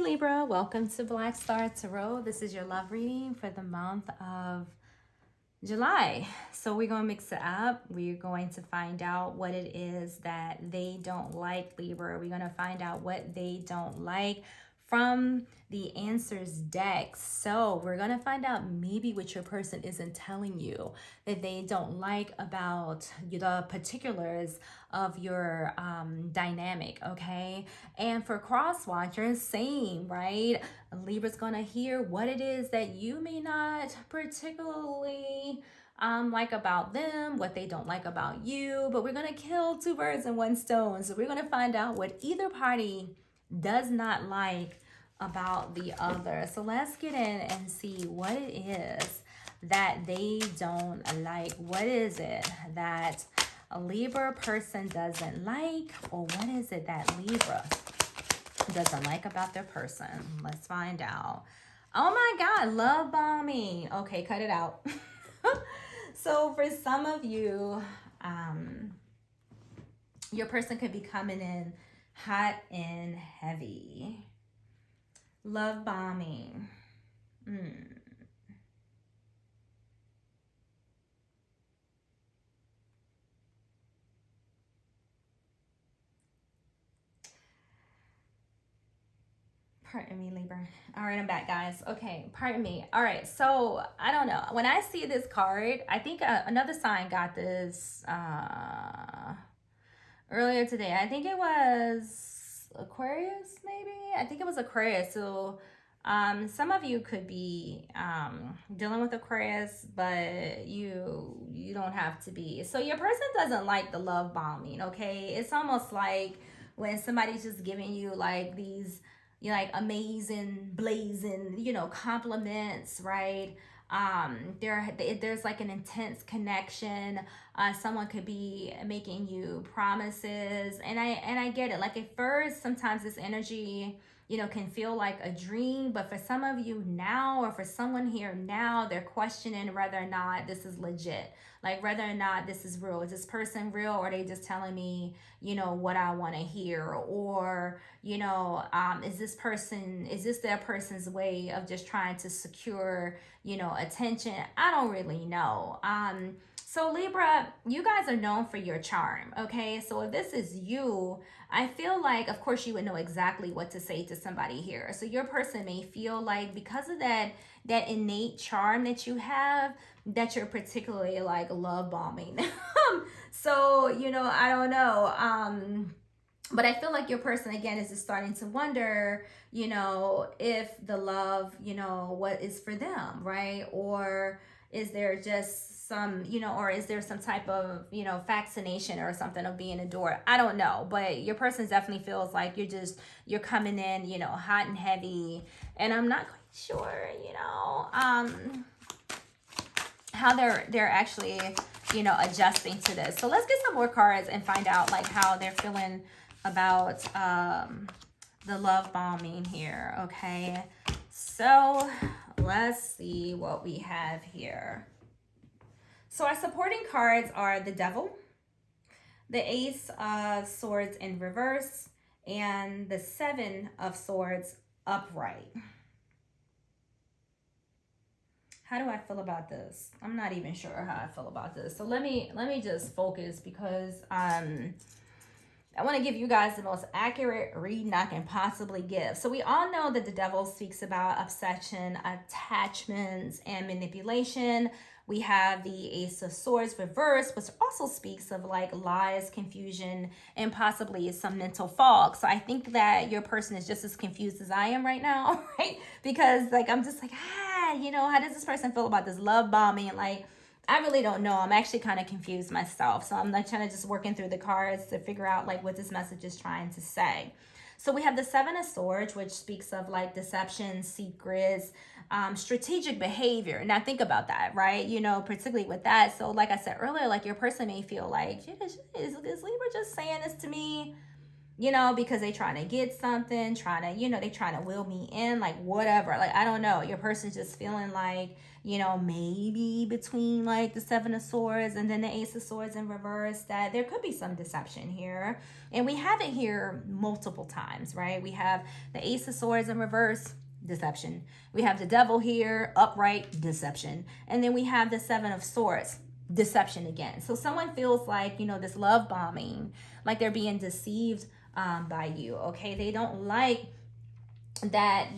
Libra, welcome to Black Star Tarot. This is your love reading for the month of July. So we're going to mix it up. We're going to find out what it is that they don't like, Libra. We're going to find out what they don't like from the answers deck. So we're going to find out maybe what your person isn't telling you that they don't like about the particulars of your dynamic, okay? And for cross watchers, same, right? Libra's going to hear what it is that you may not particularly like about them, what they don't like about you, but we're going to kill two birds in one stone. So we're going to find out what either party does not like about the other. So let's get in and see what it is that they don't like. What is it that a Libra person doesn't like, or what is it that Libra doesn't like about their person? Let's find out. Oh my God, love bombing. Okay, cut it out. So for some of you, your person could be coming in hot and heavy. Love bombing. Pardon me, Libra. All right, I'm back, guys. Okay, pardon me. All right, so I don't know. When I see this card, I think another sign got this earlier today. I think it was Aquarius, maybe? I think it was Aquarius. So some of you could be dealing with Aquarius, but you don't have to be. So your person doesn't like the love bombing, okay? It's almost like when somebody's just giving you like these, you know, like amazing, blazing, you know, compliments, right? There's like an intense connection. Someone could be making you promises, and I get it. Like at first, sometimes this energy, you know, can feel like a dream, but for some of you now, or for someone here now, they're questioning whether or not this is legit, like whether or not this is real. Is this person real, or are they just telling me, you know, what I want to hear? Or, you know, is this their person's way of just trying to secure, you know, attention? I don't really know. So Libra, you guys are known for your charm, okay? So if this is you, I feel like, of course, you would know exactly what to say to somebody here. So your person may feel like because of that innate charm that you have, that you're particularly like love bombing. So, you know, I don't know. But I feel like your person, again, is just starting to wonder, you know, if the love, you know, what is for them, right? Or is there just some, you know, or is there some type of, you know, fascination or something of being adored? I don't know. But your person definitely feels like you're coming in, you know, hot and heavy. And I'm not quite sure, you know, how they're actually, you know, adjusting to this. So let's get some more cards and find out like how they're feeling about the love bombing here. Okay, so let's see what we have here. So our supporting cards are the Devil, the Ace of Swords in reverse, and the Seven of Swords upright. How do I feel about this? I'm not even sure how I feel about this. So let me just focus, because I want to give you guys the most accurate reading I can possibly give. So we all know that the Devil speaks about obsession, attachments, and manipulation. We have the Ace of Swords reversed, which also speaks of like lies, confusion, and possibly some mental fog. So I think that your person is just as confused as I am right now, right? Because like, I'm just like, you know, how does this person feel about this love bombing? Like, I really don't know. I'm actually kind of confused myself. So I'm like trying to just working through the cards to figure out like what this message is trying to say. So we have the Seven of Swords, which speaks of like deception, secrets, strategic behavior. Now think about that, right? You know, particularly with that. So like I said earlier, like your person may feel like, is Libra just saying this to me, because they trying to get something, trying to, they trying to wheel me in, like whatever. Like, I don't know. Your person's just feeling like, maybe between like the Seven of Swords and then the Ace of Swords in reverse, that there could be some deception here. And we have it here multiple times, right? We have the Ace of Swords in reverse, deception. We have the Devil here, upright, deception. And then we have the Seven of Swords, deception again. So someone feels like, this love bombing, like they're being deceived by you. Okay, they don't like that,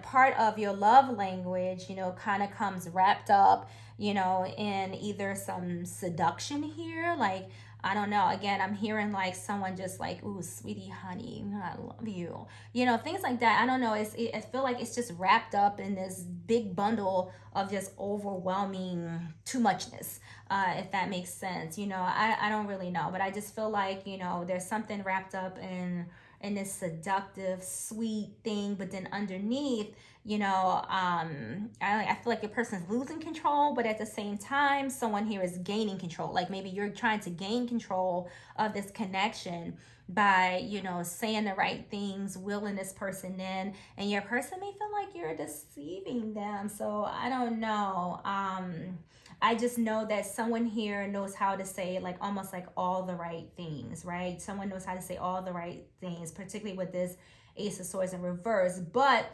part of your love language, kind of comes wrapped up, in either some seduction here, like, I don't know. Again, I'm hearing like someone just like, ooh, sweetie, honey, I love you. Things like that. I don't know. I feel like it's just wrapped up in this big bundle of just overwhelming too muchness, if that makes sense. I don't really know, but I just feel like, there's something wrapped up in this seductive, sweet thing, but then underneath, I feel like your person's losing control, but at the same time, someone here is gaining control. Like maybe you're trying to gain control of this connection by, saying the right things, willing this person in, and your person may feel like you're deceiving them. So I don't know. I just know that someone here knows how to say like almost like all the right things, right? Someone knows how to say all the right things, particularly with this Ace of Swords in reverse. But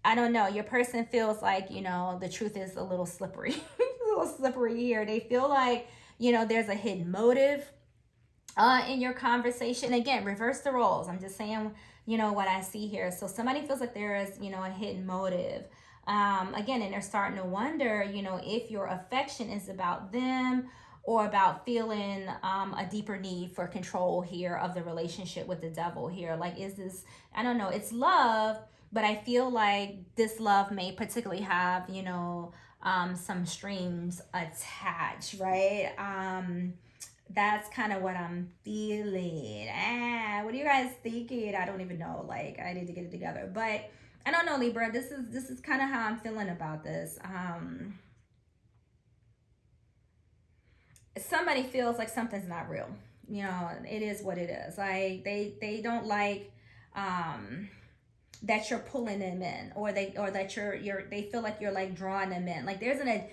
I don't know, your person feels like, the truth is a little slippery, a little slippery here. They feel like, there's a hidden motive in your conversation. Again, reverse the roles. I'm just saying, what I see here. So somebody feels like there is, a hidden motive. Again, and they're starting to wonder, if your affection is about them or about feeling a deeper need for control here of the relationship with the Devil here. Like, is this, I don't know, it's love, but I feel like this love may particularly have, some strings attached, right? That's kind of what I'm feeling. What are you guys thinking? I don't even know. Like, I need to get it together. But I don't know, Libra. This is kind of how I'm feeling about this. Somebody feels like something's not real. It is what it is. Like they don't like that you're pulling them in, or that they feel like you're like drawing them in. Like there's like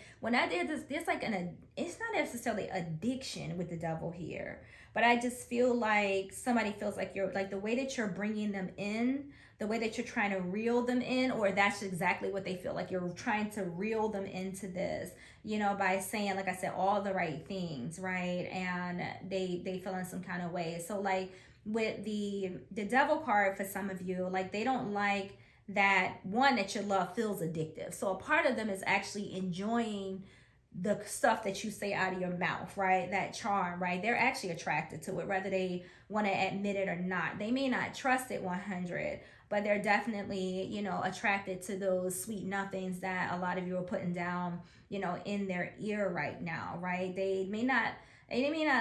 it's not necessarily addiction with the Devil here, but I just feel like somebody feels like you're like the way that you're bringing them in, the way that you're trying to reel them in, or that's exactly what they feel like you're trying to reel them into this, by saying, like I said, all the right things, right? And they feel in some kind of way. So like with the Devil card, for some of you, like they don't like that, one, that your love feels addictive. So a part of them is actually enjoying the stuff that you say out of your mouth, right? That charm, right? They're actually attracted to it, whether they want to admit it or not. They may not trust it 100, but they're definitely, attracted to those sweet nothings that a lot of you are putting down, in their ear right now, right? They may not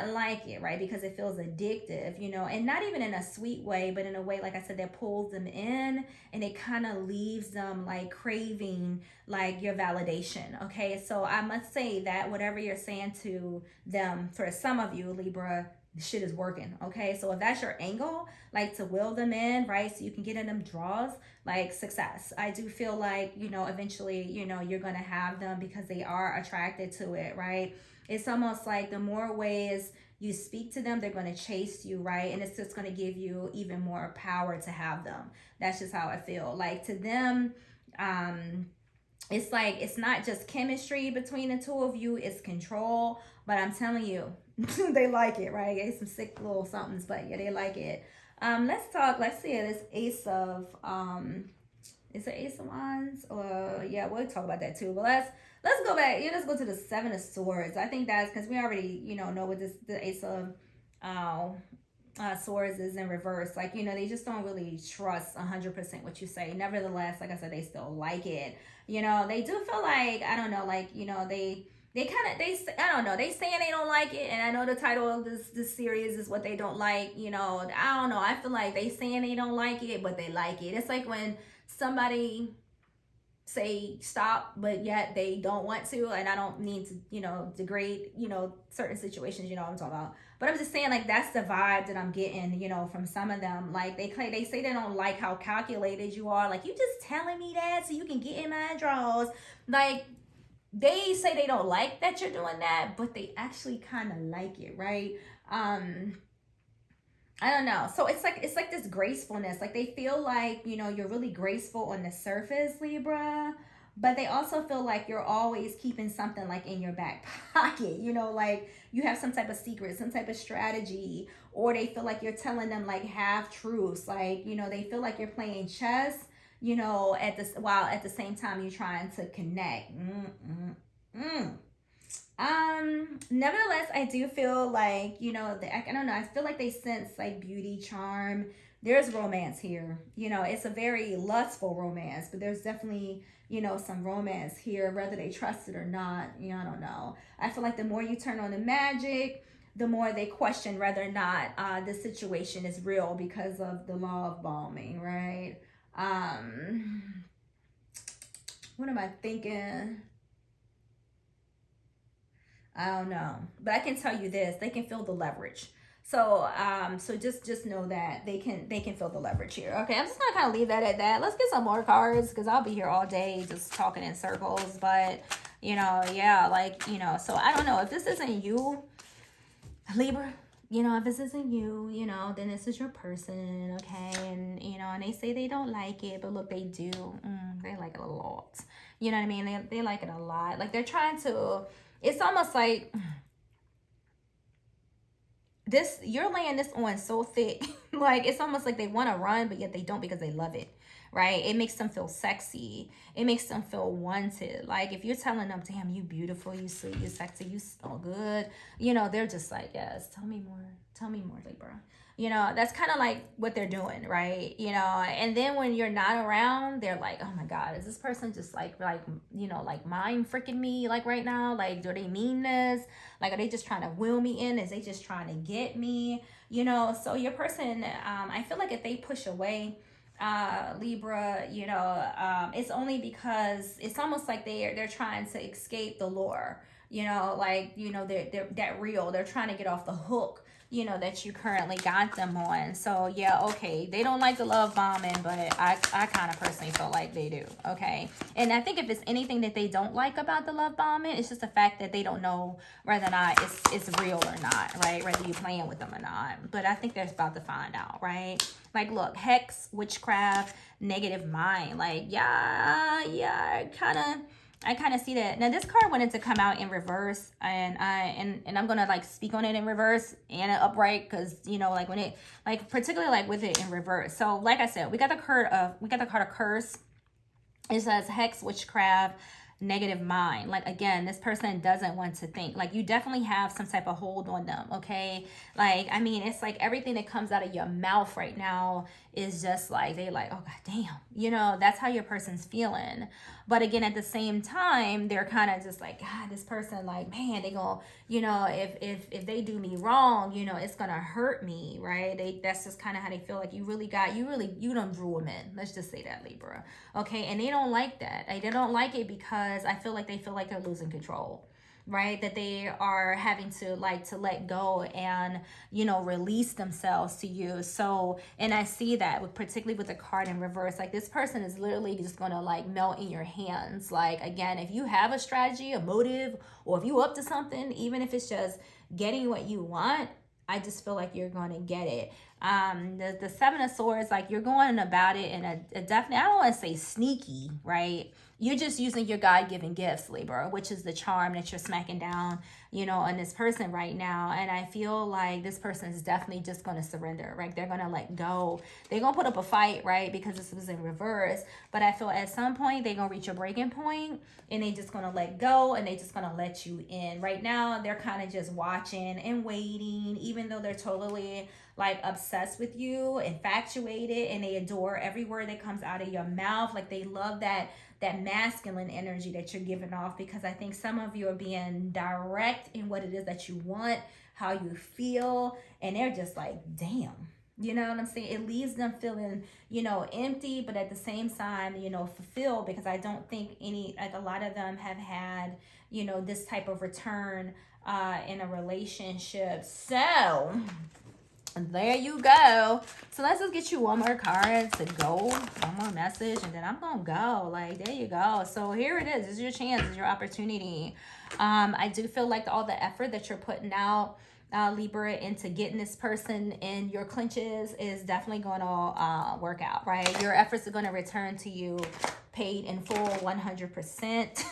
like it, right? Because it feels addictive, and not even in a sweet way, but in a way, like I said, that pulls them in, and it kind of leaves them like craving like your validation. Okay, so I must say that whatever you're saying to them, for some of you, Libra, the shit is working. Okay, so if that's your angle, like to will them in, right, so you can get in them draws, like success. I do feel like, eventually, you're gonna have them because they are attracted to it, right? It's almost like the more ways you speak to them, they're going to chase you, right? And it's just going to give you even more power to have them. That's just how I feel. Like to them, it's like it's not just chemistry between the two of you, it's control. But I'm telling you, they like it, right? It's some sick little somethings, but yeah, they like it. Let's see this Ace of is it Ace of Wands? Or yeah, we'll talk about that too. But let's go back. Let's go to the Seven of Swords. I think that's because we already, know what the Ace of Swords is in reverse. Like, they just don't really trust 100% what you say. Nevertheless, like I said, they still like it. They do feel like, I don't know, like, I don't know, they saying they don't like it. And I know the title of this series is what they don't like. I don't know. I feel like they saying they don't like it, but they like it. It's like when somebody say stop, but yet they don't want to. And I don't mean to, degrade, certain situations, you know what I'm talking about. But I'm just saying, like, that's the vibe that I'm getting, from some of them. Like, they say they don't like how calculated you are. Like, you just telling me that so you can get in my drawers. Like, they say they don't like that you're doing that, but they actually kind of like it, right? I don't know. So it's like this gracefulness. Like, they feel like, you're really graceful on the surface, Libra, but they also feel like you're always keeping something like in your back pocket, like you have some type of secret, some type of strategy, or they feel like you're telling them like half truths. Like, they feel like you're playing chess, at this while at the same time you're trying to connect. Nevertheless, I do feel like, I don't know, I feel like they sense like beauty, charm. There's romance here. It's a very lustful romance, but there's definitely, some romance here, whether they trust it or not. I don't know. I feel like the more you turn on the magic, the more they question whether or not the situation is real because of the law of bombing, right? What am I thinking? I don't know, but I can tell you this: they can feel the leverage. So just know that they can feel the leverage here. Okay, I'm just gonna kind of leave that at that. Let's get some more cards because I'll be here all day just talking in circles. But yeah, like so I don't know if this isn't you, Libra. If this isn't you, then this is your person, okay? And and they say they don't like it, but look, they do. They like it a lot. You know what I mean? They like it a lot. Like, they're trying to. It's almost like this, you're laying this on so thick. Like, it's almost like they want to run, but yet they don't because they love it, right? It makes them feel sexy. It makes them feel wanted. Like, if you're telling them, damn, you beautiful, you sweet, you sexy, you so good, they're just like, yes, tell me more, Libra. That's kind of like what they're doing, right? And then when you're not around, they're like, oh my God, is this person just like mind freaking me, like, right now? Like, do they mean this? Like, are they just trying to will me in? Is they just trying to get me? So your person, I feel like if they push away, Libra, it's only because it's almost like they're trying to escape the lure, like, they're that real, they're trying to get off the hook, that you currently got them on. So yeah, okay, they don't like the love bombing, but I kind of personally feel like they do. Okay, and I think if it's anything that they don't like about the love bombing, it's just the fact that they don't know whether or not it's real or not, right? Whether you're playing with them or not. But I think they're about to find out, right? Like, look, hex, witchcraft, negative mind. Like, yeah, I kind of see that. Now, this card wanted to come out in reverse, and I'm gonna like speak on it in reverse and upright, because like when it, like, particularly like with it in reverse. So like I said, we got the card of curse. It says hex, witchcraft, negative mind. Like, again, this person doesn't want to think. Like, you definitely have some type of hold on them, okay? Like, I mean, it's like everything that comes out of your mouth right now is just like, they like, oh god damn, that's how your person's feeling. But again, at the same time, they're kind of just like, god, this person, like, man, they gonna, if they do me wrong, it's gonna hurt me, right? That's just kind of how they feel. Like, you done drew them in. Let's just say that, Libra. Okay, and they don't like that. They don't like it because I feel like they feel like they're losing control, right? That they are having to let go and release themselves to you. So, and I see that particularly with the card in reverse. Like, this person is literally just gonna like melt in your hands. Like, again, if you have a strategy, a motive, or if you up to something, even if it's just getting what you want, I just feel like you're gonna get it. The Seven of Swords, like, you're going about it in a definite, I don't want to say sneaky, right? You're just using your God-given gifts, Libra, which is the charm that you're smacking down, on this person right now. And I feel like this person is definitely just going to surrender, right? They're going to let go. They're going to put up a fight, right? Because this was in reverse. But I feel at some point they're going to reach a breaking point and they just going to let go and they just going to let you in. Right now, they're kind of just watching and waiting, even though they're totally like obsessed with you, infatuated, and they adore every word that comes out of your mouth. Like, they love that masculine energy that you're giving off, because I think some of you are being direct in what it is that you want, how you feel, and they're just like, damn, You know what I'm saying? It leaves them feeling, you know, empty, but at the same time, you know, fulfilled, because I don't think like a lot of them have had, you know, this type of return in a relationship. So there you go. So let's just get you one more card to go, one more message, and then I'm gonna go. Like, there you go. So here it is. This is your chance. This is your opportunity. I do feel like all the effort that you're putting out, Libra, into getting this person in your clinches is definitely going to work out, right? Your efforts are going to return to you paid in full, 100%.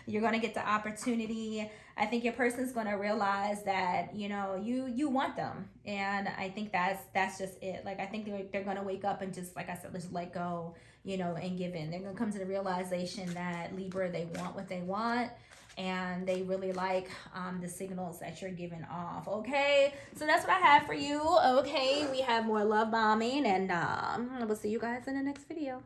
You're going to get the opportunity. I think your person's going to realize that, you know, you want them. And I think that's just it. Like, I think they're going to wake up and just, like I said, just let go, you know, and give in. They're going to come to the realization that, Libra, they want what they want. And they really like the signals that you're giving off. Okay, so that's what I have for you. Okay, we have more love bombing, and we'll see you guys in the next video.